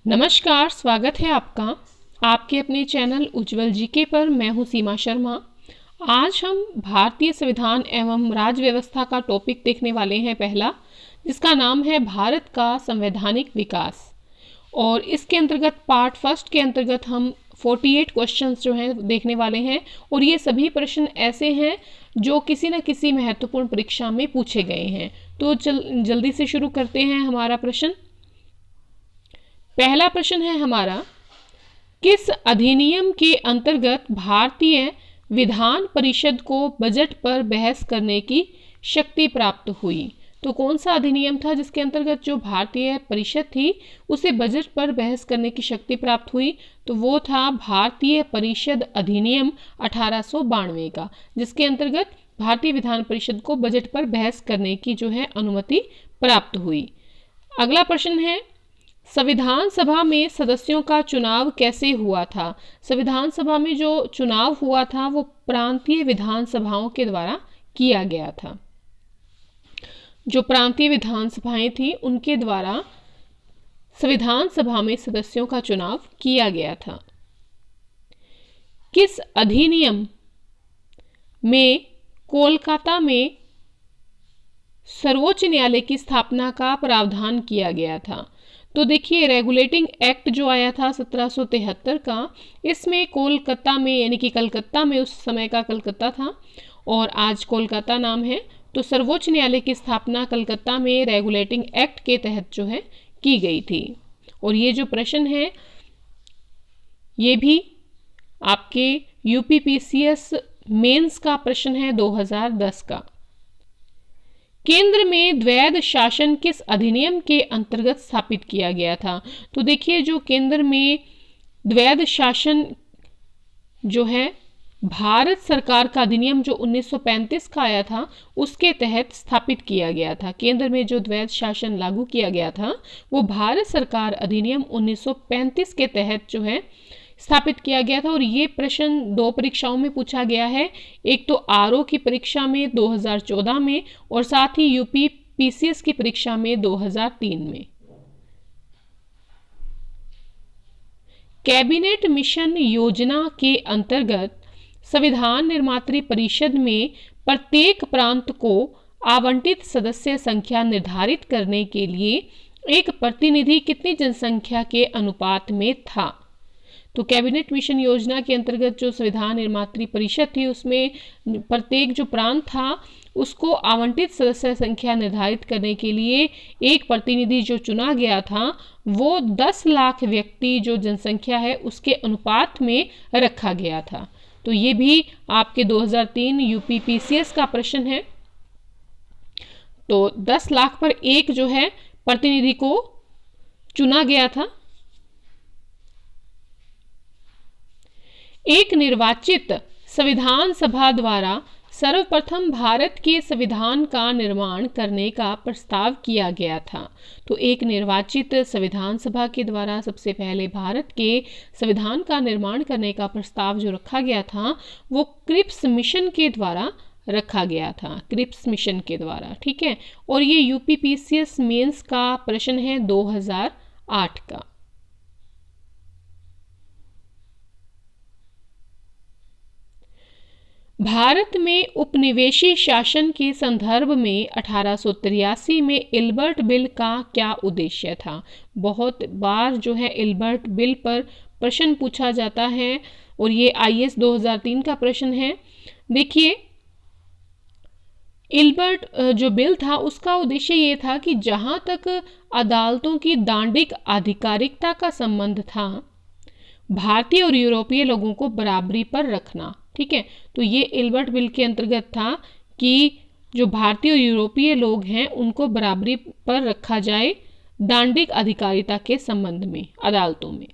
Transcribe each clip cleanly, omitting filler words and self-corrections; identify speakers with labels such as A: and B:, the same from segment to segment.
A: नमस्कार, स्वागत है आपका आपके अपने चैनल उज्ज्वल जीके पर। मैं हूं सीमा शर्मा। आज हम भारतीय संविधान एवं राज्य व्यवस्था का टॉपिक देखने वाले हैं पहला, जिसका नाम है भारत का संवैधानिक विकास। और इसके अंतर्गत पार्ट फर्स्ट के अंतर्गत हम 48 क्वेश्चंस जो हैं देखने वाले हैं। और ये सभी प्रश्न ऐसे हैं जो किसी न किसी महत्वपूर्ण परीक्षा में पूछे गए हैं। तो जल्दी से शुरू करते हैं हमारा प्रश्न। पहला प्रश्न है हमारा, किस अधिनियम के अंतर्गत भारतीय विधान परिषद को बजट पर बहस करने की शक्ति प्राप्त हुई? तो कौन सा अधिनियम था जिसके अंतर्गत जो भारतीय परिषद थी उसे बजट पर बहस करने की शक्ति प्राप्त हुई? तो वो था भारतीय परिषद अधिनियम 1892 का, जिसके अंतर्गत भारतीय विधान परिषद को बजट पर बहस करने की जो है अनुमति प्राप्त हुई। अगला प्रश्न है, संविधान सभा में सदस्यों का चुनाव कैसे हुआ था? संविधान सभा में जो चुनाव हुआ था वो प्रांतीय विधान सभाओं के द्वारा किया गया था। जो प्रांतीय विधान सभाएं थी उनके द्वारा संविधान सभा में सदस्यों का चुनाव किया गया था। किस अधिनियम में कोलकाता में सर्वोच्च न्यायालय की स्थापना का प्रावधान किया गया था? तो देखिए, रेगुलेटिंग एक्ट जो आया था 1773 का, इसमें कोलकाता में यानी कि कलकत्ता में, उस समय का कलकत्ता था और आज कोलकाता नाम है, तो सर्वोच्च न्यायालय की स्थापना कलकत्ता में रेगुलेटिंग एक्ट के तहत जो है की गई थी। और ये जो प्रश्न है ये भी आपके यूपीपीसीएस मेंस का प्रश्न है 2010 का। केंद्र में द्वैध शासन किस अधिनियम के अंतर्गत स्थापित किया गया था? तो देखिए, जो केंद्र में द्वैध शासन जो है भारत सरकार का अधिनियम जो 1935 का आया था उसके तहत स्थापित किया गया था। केंद्र में जो द्वैध शासन लागू किया गया था वो भारत सरकार अधिनियम 1935 के तहत जो है स्थापित किया गया था। और ये प्रश्न दो परीक्षाओं में पूछा गया है, एक तो आरओ की परीक्षा में 2014 में और साथ ही यूपी पीसीएस की परीक्षा में 2003 में। कैबिनेट मिशन योजना के अंतर्गत संविधान निर्मात्री परिषद में प्रत्येक प्रांत को आवंटित सदस्य संख्या निर्धारित करने के लिए एक प्रतिनिधि कितनी जनसंख्या के अनुपात में था? तो कैबिनेट मिशन योजना के अंतर्गत जो संविधान निर्मात्री परिषद थी उसमें प्रत्येक जो प्रांत था उसको आवंटित सदस्य संख्या निर्धारित करने के लिए एक प्रतिनिधि जो चुना गया था वो 10 लाख व्यक्ति जो जनसंख्या है उसके अनुपात में रखा गया था। तो ये भी आपके 2003 यूपीपीसीएस का प्रश्न है। तो 10 लाख पर एक जो है प्रतिनिधि को चुना गया था। एक निर्वाचित संविधान सभा द्वारा सर्वप्रथम भारत के संविधान का निर्माण करने का प्रस्ताव किया गया था। तो एक निर्वाचित संविधान सभा के द्वारा सबसे पहले भारत के संविधान का निर्माण करने का प्रस्ताव जो रखा गया था वो क्रिप्स मिशन के द्वारा रखा गया था, क्रिप्स मिशन के द्वारा। ठीक है, और ये यूपीपीसीएस मेंस का प्रश्न है 2008 का। भारत में उपनिवेशी शासन के संदर्भ में 1883 में इल्बर्ट बिल का क्या उद्देश्य था? बहुत बार जो है इल्बर्ट बिल पर प्रश्न पूछा जाता है और ये आईएएस 2003 का प्रश्न है। देखिए, इल्बर्ट जो बिल था उसका उद्देश्य ये था कि जहां तक अदालतों की दांडिक आधिकारिकता का संबंध था, भारतीय और यूरोपीय लोगों को बराबरी पर रखना। ठीक है, तो ये इल्बर्ट बिल के अंतर्गत था कि जो भारतीय और यूरोपीय लोग हैं उनको बराबरी पर रखा जाए दांडिक अधिकारिता के संबंध में अदालतों में।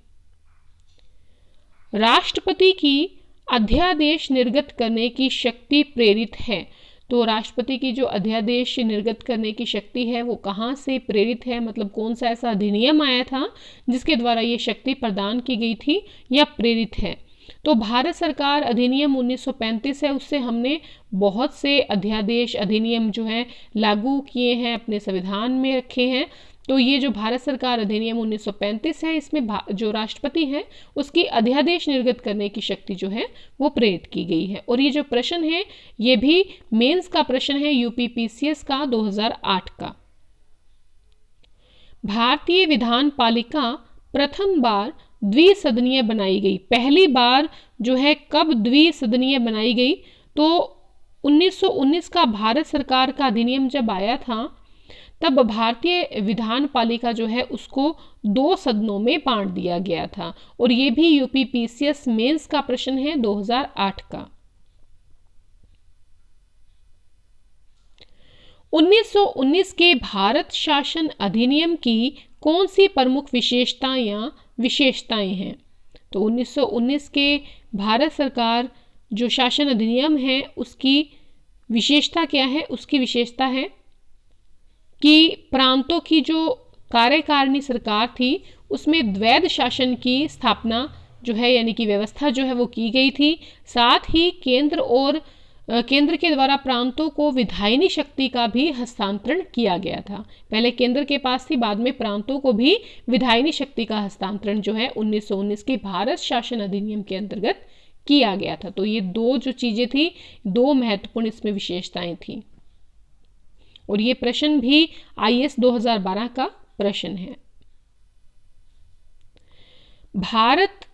A: राष्ट्रपति की अध्यादेश निर्गत करने की शक्ति प्रेरित है। तो राष्ट्रपति की जो अध्यादेश निर्गत करने की शक्ति है वो कहाँ से प्रेरित है, मतलब कौन सा ऐसा अधिनियम आया था जिसके द्वारा ये शक्ति प्रदान की गई थी या प्रेरित है? तो भारत सरकार अधिनियम 1935 है, उससे हमने बहुत से अध्यादेश अधिनियम जो है लागू किए हैं, अपने संविधान में रखे हैं। तो ये जो भारत सरकार अधिनियम 1935 है, इसमें जो राष्ट्रपति है उसकी अध्यादेश निर्गत करने की शक्ति जो है वो प्रेरित की गई है। और ये जो प्रश्न है ये भी मेंस का प्रश्न है, यूपीपीसीएस का 2008 का। भारतीय विधान पालिका प्रथम बार द्विसदनीय बनाई गई, पहली बार जो है कब द्विसदनीय बनाई गई, तो 1919 का भारत सरकार का अधिनियम जब आया था तब भारतीय विधान पालिका जो है उसको 2 सदनों में बांट दिया गया था। और ये भी यूपीपीसीएस मेंस का प्रश्न है 2008 का। 1919 के भारत शासन अधिनियम की कौन सी प्रमुख विशेषताएं हैं? तो 1919 के भारत सरकार जो शासन अधिनियम है उसकी विशेषता क्या है? उसकी विशेषता है कि प्रांतों की जो कार्यकारिणी सरकार थी उसमें द्वैध शासन की स्थापना जो है यानी कि व्यवस्था जो है वो की गई थी। साथ ही केंद्र के द्वारा प्रांतों को विधायिनी शक्ति का भी हस्तांतरण किया गया था। पहले केंद्र के पास थी, बाद में प्रांतों को भी विधायिनी शक्ति का हस्तांतरण जो है 1919 के भारत शासन अधिनियम के अंतर्गत किया गया था। तो ये 2 जो चीजें थी, 2 महत्वपूर्ण इसमें विशेषताएं थी। और ये प्रश्न भी आईएएस 2012 का प्रश्न है। भारत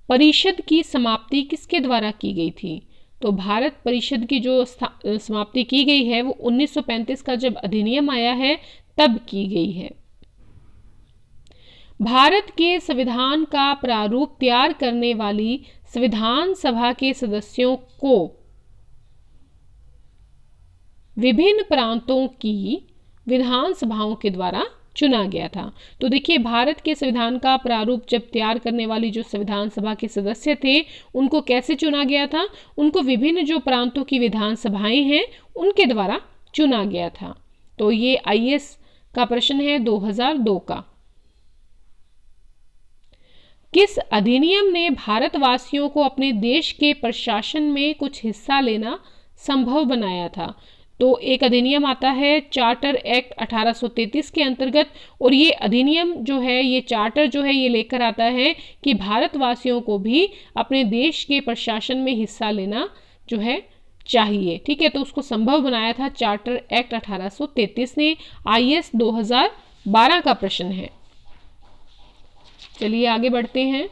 A: परिषद की समाप्ति किसके द्वारा की गई थी? तो भारत परिषद की जो समाप्ति की गई है वो 1935 का जब अधिनियम आया है तब की गई है। भारत के संविधान का प्रारूप तैयार करने वाली संविधान सभा के सदस्यों को विभिन्न प्रांतों की विधानसभाओं के द्वारा चुना गया था। तो देखिए, भारत के संविधान का प्रारूप जब तैयार करने वाली जो संविधान सभा के सदस्य थे उनको कैसे चुना गया था? उनको विभिन्न जो प्रांतों की विधानसभाएं हैं उनके द्वारा चुना गया था। तो ये आईएएस का प्रश्न है 2002 का। किस अधिनियम ने भारतवासियों को अपने देश के प्रशासन में कुछ हिस्सा लेना संभव बनाया था? तो एक अधिनियम आता है चार्टर एक्ट 1833 के अंतर्गत, और ये अधिनियम जो है, ये चार्टर जो है ये लेकर आता है कि भारतवासियों को भी अपने देश के प्रशासन में हिस्सा लेना जो है चाहिए। ठीक है, तो उसको संभव बनाया था चार्टर एक्ट 1833 ने। आईएएस 2012 का प्रश्न है। चलिए आगे बढ़ते हैं।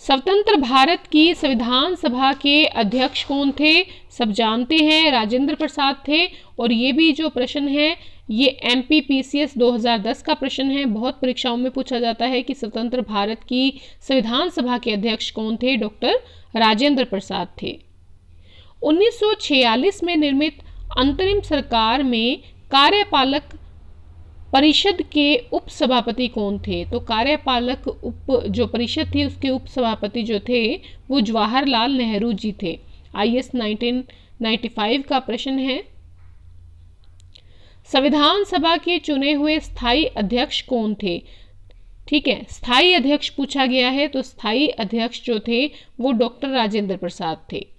A: स्वतंत्र भारत की संविधान सभा के अध्यक्ष कौन थे? सब जानते हैं, राजेंद्र प्रसाद थे। और ये भी जो प्रश्न है ये एमपीपीसीएस 2010 का प्रश्न है। बहुत परीक्षाओं में पूछा जाता है कि स्वतंत्र भारत की संविधान सभा के अध्यक्ष कौन थे? डॉक्टर राजेंद्र प्रसाद थे। 1946 में निर्मित अंतरिम सरकार में कार्यपालक परिषद के उप सभापति कौन थे? तो कार्यपालक जो परिषद थी उसके उप सभापति जो थे वो जवाहरलाल नेहरू जी थे। आईएएस 1995 का प्रश्न है। संविधान सभा के चुने हुए स्थायी अध्यक्ष कौन थे? ठीक है, स्थायी अध्यक्ष पूछा गया है, तो स्थायी अध्यक्ष जो थे वो डॉक्टर राजेंद्र प्रसाद थे।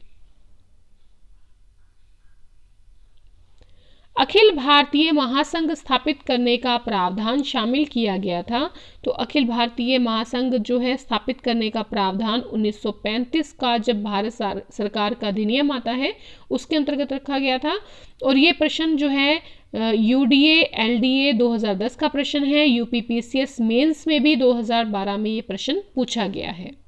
A: अखिल भारतीय महासंघ स्थापित करने का प्रावधान शामिल किया गया था। तो अखिल भारतीय महासंघ जो है स्थापित करने का प्रावधान 1935 का जब भारत सरकार का अधिनियम आता है उसके अंतर्गत रखा गया था। और ये प्रश्न जो है यूडीए एलडीए 2010 का प्रश्न है। यूपीपीसीएस मेंस में भी 2012 में ये प्रश्न पूछा गया है।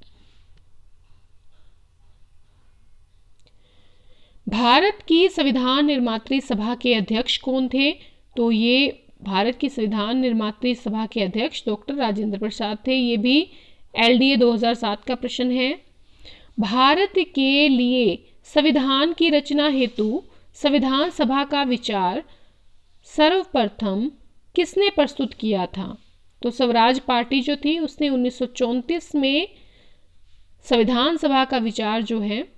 A: भारत की संविधान निर्मात्री सभा के अध्यक्ष कौन थे? तो ये भारत की संविधान निर्मात्री सभा के अध्यक्ष डॉक्टर राजेंद्र प्रसाद थे। ये भी एलडीए 2007 का प्रश्न है। भारत के लिए संविधान की रचना हेतु संविधान सभा का विचार सर्वप्रथम किसने प्रस्तुत किया था? तो स्वराज पार्टी जो थी उसने 1934 में संविधान सभा का विचार जो है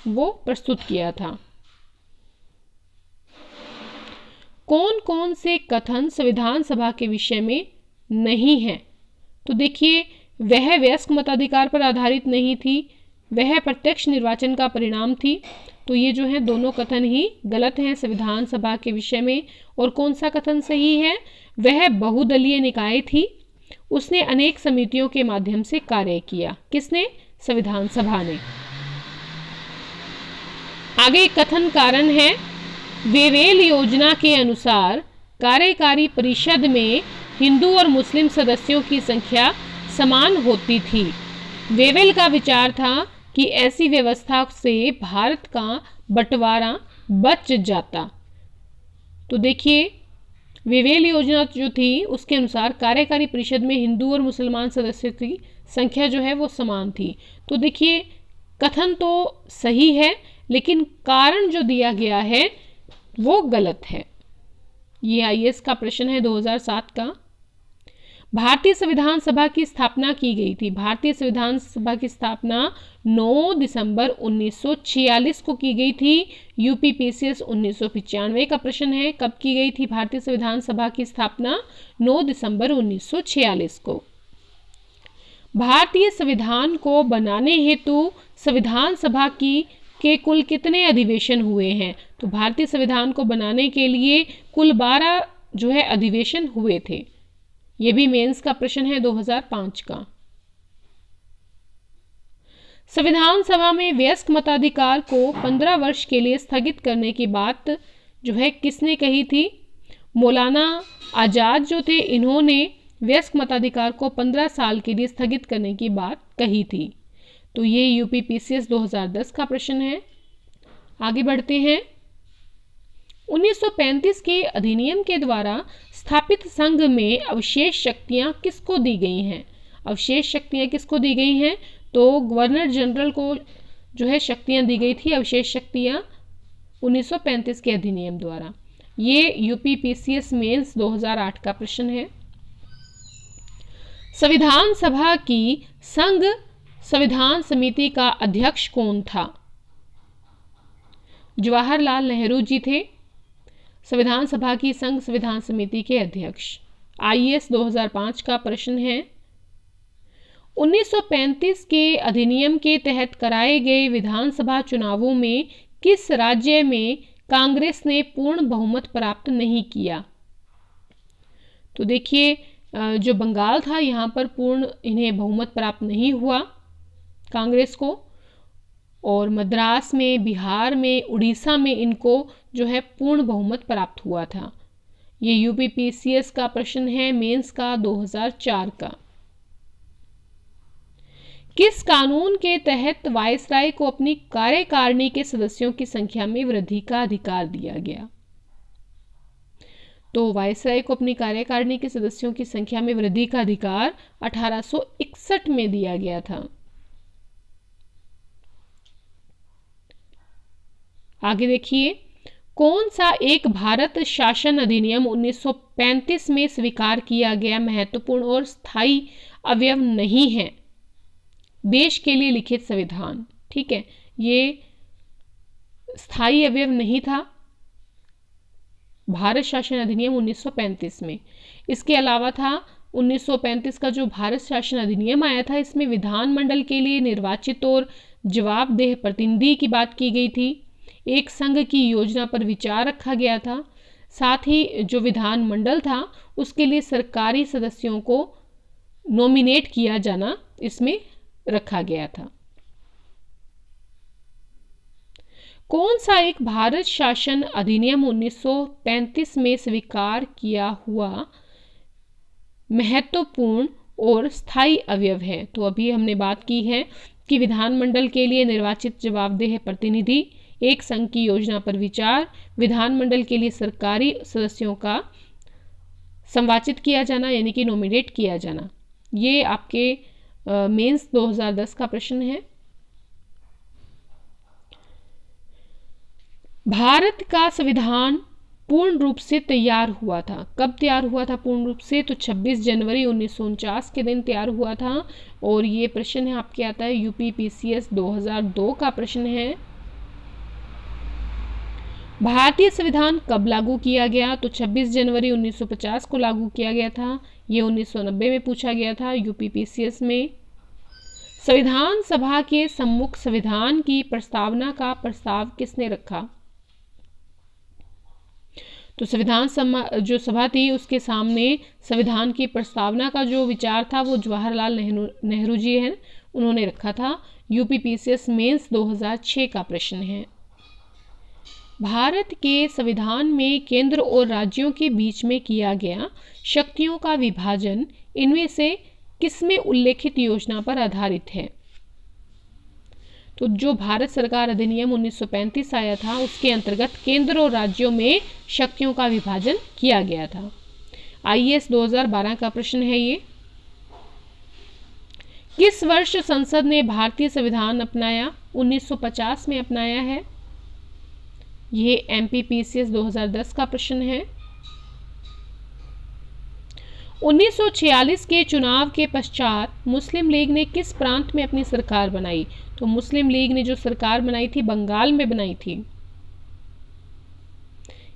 A: वो प्रस्तुत किया था। कौन कौन से कथन संविधान सभा के विषय में नहीं है? तो देखिए, वह वयस्क मताधिकार पर आधारित नहीं थी, वह प्रत्यक्ष निर्वाचन का परिणाम थी, तो ये जो है दोनों कथन ही गलत हैं संविधान सभा के विषय में। और कौन सा कथन सही है? वह बहुदलीय निकाय थी, उसने अनेक समितियों के माध्यम से कार्य किया। किसने? संविधान सभा ने। आगे कथन कारण है, वेवेल योजना के अनुसार कार्यकारी परिषद में हिंदू और मुस्लिम सदस्यों की संख्या समान होती थी। वेवेल का विचार था कि ऐसी व्यवस्था से भारत का बंटवारा बच जाता। तो देखिए, वेवेल योजना जो थी उसके अनुसार कार्यकारी परिषद में हिंदू और मुसलमान सदस्यों की संख्या जो है वो समान थी। तो देखिए, कथन तो सही है लेकिन कारण जो दिया गया है वो गलत है। ये आईएएस का प्रश्न है 2007 का। भारतीय संविधान सभा की स्थापना की गई थी। भारतीय संविधान सभा की स्थापना 9 दिसंबर 1946 को की गई थी। यूपीपीसीएस 1995 का प्रश्न है, कब की गई थी भारतीय संविधान सभा की स्थापना? 9 दिसंबर 1946 को। भारतीय संविधान को बनाने हेतु संविधान सभा के कुल कितने अधिवेशन हुए हैं? तो भारतीय संविधान को बनाने के लिए कुल 12 जो है अधिवेशन हुए थे। यह भी मेंस का प्रश्न है 2005 का। संविधान सभा में वयस्क मताधिकार को 15 वर्ष के लिए स्थगित करने की बात जो है किसने कही थी? मौलाना आजाद जो थे, इन्होंने वयस्क मताधिकार को 15 साल के लिए स्थगित करने की बात कही थी। तो ये यूपीपीसीएस 2010 का प्रश्न है। आगे बढ़ते हैं। 1935 के अधिनियम के द्वारा स्थापित संघ में अवशेष शक्तियां किसको दी गई हैं? अवशेष शक्तियां किसको दी गई हैं? तो गवर्नर जनरल को जो है शक्तियां दी गई थी, अवशेष शक्तियां 1935 के अधिनियम द्वारा। ये यूपीपीसीएस मेंस 2008 का प्रश्न है। संविधान सभा की संघ संविधान समिति का अध्यक्ष कौन था? जवाहरलाल नेहरू जी थे संविधान सभा की संघ संविधान समिति के अध्यक्ष। आईएएस 2005 का प्रश्न है। 1935 के अधिनियम के तहत कराए गए विधानसभा चुनावों में किस राज्य में कांग्रेस ने पूर्ण बहुमत प्राप्त नहीं किया? तो देखिए, जो बंगाल था यहाँ पर पूर्ण इन्हें बहुमत प्राप्त नहीं हुआ कांग्रेस को, और मद्रास में, बिहार में, उड़ीसा में इनको जो है पूर्ण बहुमत प्राप्त हुआ था। ये यूपीपीसीएस का प्रश्न है मेंस का 2004 का। किस कानून के तहत वायसराय को अपनी कार्यकारिणी के सदस्यों की संख्या में वृद्धि का अधिकार दिया गया? तो वायसराय को अपनी कार्यकारिणी के सदस्यों की संख्या में वृद्धि का अधिकार 1861 में दिया गया था। आगे देखिए, कौन सा एक भारत शासन अधिनियम 1935 में स्वीकार किया गया महत्वपूर्ण और स्थायी अवयव नहीं है? देश के लिए लिखित संविधान। ठीक है, ये स्थायी अवयव नहीं था भारत शासन अधिनियम 1935 में। इसके अलावा था 1935 का जो भारत शासन अधिनियम आया था, इसमें विधानमंडल के लिए निर्वाचित और जवाबदेह प्रतिनिधि की बात की गई थी। एक संघ की योजना पर विचार रखा गया था। साथ ही जो विधानमंडल था उसके लिए सरकारी सदस्यों को नॉमिनेट किया जाना इसमें रखा गया था। कौन सा एक भारत शासन अधिनियम 1935 में स्वीकार किया हुआ महत्वपूर्ण और स्थायी अवयव है? तो अभी हमने बात की है कि विधानमंडल के लिए निर्वाचित जवाबदेह प्रतिनिधि, एक संघ की योजना पर विचार, विधानमंडल के लिए सरकारी सदस्यों का संवाचित किया जाना यानी कि नॉमिनेट किया जाना। ये आपके मेंस 2010 का प्रश्न है। भारत का संविधान पूर्ण रूप से तैयार हुआ था। कब तैयार हुआ था पूर्ण रूप से? तो 26 जनवरी 1949 के दिन तैयार हुआ था। और ये प्रश्न है आपके आता है यूपीपीसीएस 2002 का प्रश्न है। भारतीय संविधान कब लागू किया गया? तो 26 जनवरी 1950 को लागू किया गया था। ये 1990 में पूछा गया था यूपीपीसीएस में। संविधान सभा के सम्मुख संविधान की प्रस्तावना का प्रस्ताव किसने रखा? तो संविधान जो सभा थी उसके सामने संविधान की प्रस्तावना का जो विचार था वो जवाहरलाल नेहरू जी हैं, उन्होंने रखा था। यूपीपीसीएस मेंस 2006 का प्रश्न है। भारत के संविधान में केंद्र और राज्यों के बीच में किया गया शक्तियों का विभाजन इनमें से किसमें उल्लेखित योजना पर आधारित है? तो जो भारत सरकार अधिनियम 1935 आया था उसके अंतर्गत केंद्र और राज्यों में शक्तियों का विभाजन किया गया था। आईएएस 2012 का प्रश्न है ये। किस वर्ष संसद ने भारतीय संविधान अपनाया? 1950 में अपनाया है। ये एमपीपीसीएस 2010 का प्रश्न है। 1946 के चुनाव के पश्चात मुस्लिम लीग ने किस प्रांत में अपनी सरकार बनाई? तो मुस्लिम लीग ने जो सरकार बनाई थी बंगाल में बनाई थी।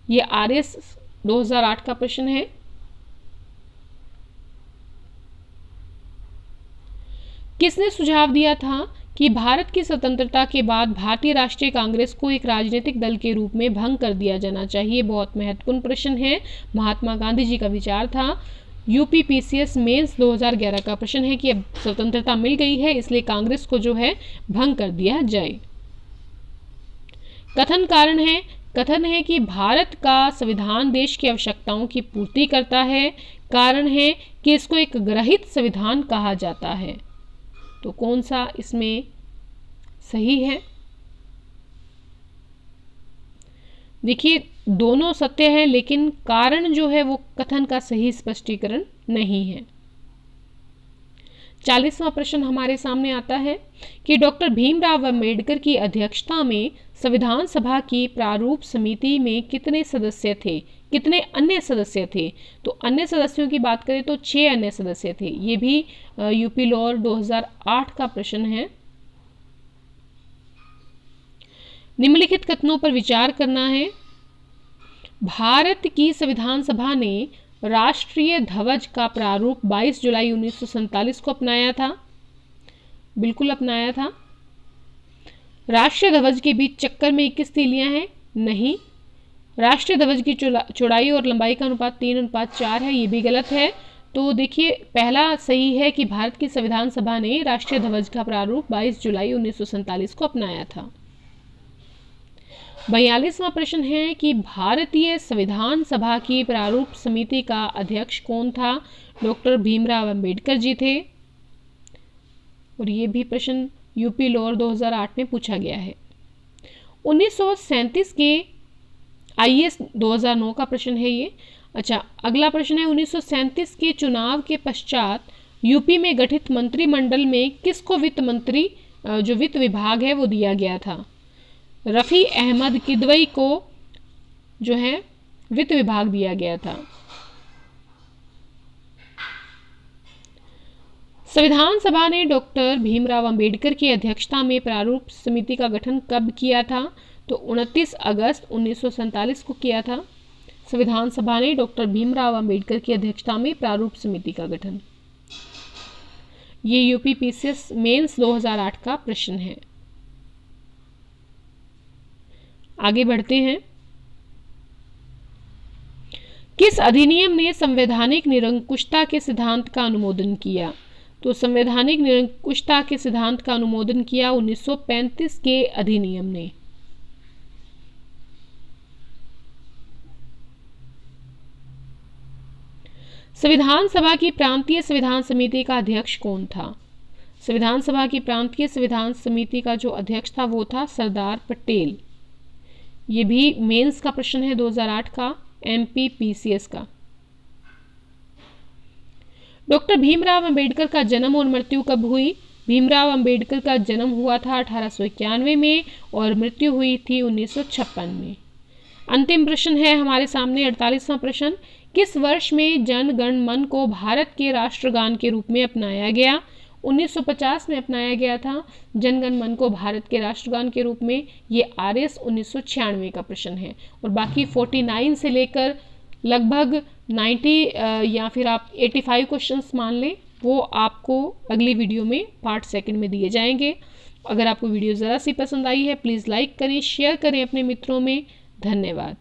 A: ये आरएस 2008 का प्रश्न है। किसने सुझाव दिया था कि भारत की स्वतंत्रता के बाद भारतीय राष्ट्रीय कांग्रेस को एक राजनीतिक दल के रूप में भंग कर दिया जाना चाहिए? बहुत महत्वपूर्ण प्रश्न है। महात्मा गांधी जी का विचार था। यूपीपीसीएस मेंस 2011 का प्रश्न है कि अब स्वतंत्रता मिल गई है इसलिए कांग्रेस को जो है भंग कर दिया जाए। कथन है कि भारत का संविधान देश की आवश्यकताओं की पूर्ति करता है। कारण है कि इसको एक ग्रहित संविधान कहा जाता है। तो कौन सा इसमें सही है? देखिए दोनों सत्य है लेकिन कारण जो है वो कथन का सही स्पष्टीकरण नहीं है। 40वां प्रश्न हमारे सामने आता है कि डॉक्टर भीमराव अंबेडकर की अध्यक्षता में संविधान सभा की प्रारूप समिति में कितने सदस्य थे? कितने अन्य सदस्य थे? तो अन्य सदस्यों की बात करें तो 6 अन्य सदस्य थे। ये भी यूपी लॉ 2008 का प्रश्न है। निम्नलिखित कथनों पर विचार करना है। भारत की संविधान सभा ने राष्ट्रीय ध्वज का प्रारूप 22 जुलाई 1947 को अपनाया था। बिल्कुल अपनाया था। राष्ट्रीय ध्वज के बीच चक्कर में 21 तीलियां हैं? नहीं। राष्ट्रीय ध्वज की चौड़ाई और लंबाई का अनुपात 3:4 है, ये भी गलत है। तो देखिए पहला सही है कि भारत की संविधान सभा ने राष्ट्रीय ध्वज का प्रारूप 22 जुलाई 1947 को अपनाया था। 42वां प्रश्न है कि भारतीय संविधान सभा की प्रारूप समिति का अध्यक्ष कौन था? डॉक्टर भीमराव अंबेडकर जी थे। और ये भी प्रश्न यूपी लॉ 2008 में पूछा गया है। 1937 के आईएएस 2009 का प्रश्न है ये। अच्छा, अगला प्रश्न है 1937 के चुनाव के पश्चात यूपी में गठित मंत्रिमंडल में किसको वित्त मंत्री जो वित्त विभाग है वो दिया गया था? रफ़ी अहमद किदवई को जो है वित्त विभाग दिया गया था। संविधान सभा ने डॉक्टर भीमराव अंबेडकर की अध्यक्षता में प्रारूप समिति का गठन कब किया था? तो 29 अगस्त 1947 को किया था। संविधान सभा ने डॉक्टर भीमराव अंबेडकर की अध्यक्षता में प्रारूप समिति का गठन। ये यूपीपीसीएस मेंस 2008 का प्रश्न है। आगे बढ़ते हैं। किस अधिनियम ने संवैधानिक निरंकुशता के सिद्धांत का अनुमोदन किया? तो संवैधानिक निरंकुशता के सिद्धांत का अनुमोदन किया 1935 के अधिनियम ने। संविधान सभा की प्रांतीय संविधान समिति का अध्यक्ष कौन था? संविधान सभा की प्रांतीय संविधान समिति का जो अध्यक्ष था वो था सरदार पटेल। ये भी मेंस का प्रश्न है 2008 का, एमपीपीसीएस का। डॉक्टर भीमराव अंबेडकर का जन्म और मृत्यु कब हुई? भीमराव अंबेडकर का जन्म हुआ था 1891 में और मृत्यु हुई थी 1956 में। अंतिम प्रश्न है हमारे सामने 48वां प्रश्न। किस वर्ष में जन गण मन को भारत के राष्ट्रगान के रूप में अपनाया गया? 1950 में अपनाया गया था जन गण मन को भारत के राष्ट्रगान के रूप में। ये आरएस 1996 का प्रश्न है। और बाकी 49 से लेकर लगभग 90 या फिर आप 85 क्वेश्चंस मान लें वो आपको अगली वीडियो में पार्ट सेकंड में दिए जाएंगे। अगर आपको वीडियो ज़रा सी पसंद आई है प्लीज़ लाइक करें, शेयर करें अपने मित्रों में। धन्यवाद।